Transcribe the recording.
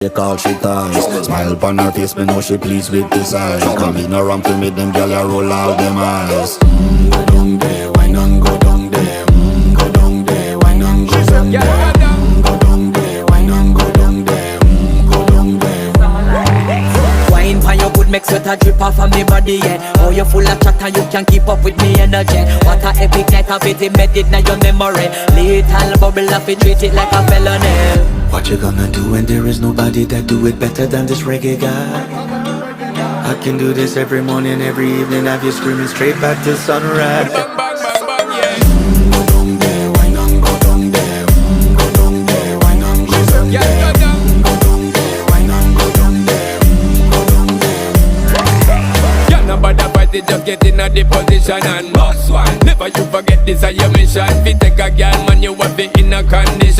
They call she ties. Smile upon her face, me know she pleased with this eyes. Come in around to me, them gyal a roll out them eyes. Go down there, why not go down there? Go down there, why not go down there? Go down there, why not go down there? Go down there. Wine pan your good, make sweat a drip off of me body, yeah. Oh, you full of chatter, you can't keep up with me energy. What a epic night of it, embedded in your memory. Little bubble of it, treat it like a felony. What you gonna do when there is nobody that do it better than this reggae guy? I can do this every morning, every evening, have you screaming straight back to sunrise. Bang, bang, bang, bang, yeah. Go down there, why not go down there? Go down there, why not go down there? Yeah, go down. Go down there, why not go down there? Go down there. Yeah, nobody fight it, just get in a the position and boss one. Never you forget this is your mission. If you take a girl, man, you have it in a condition.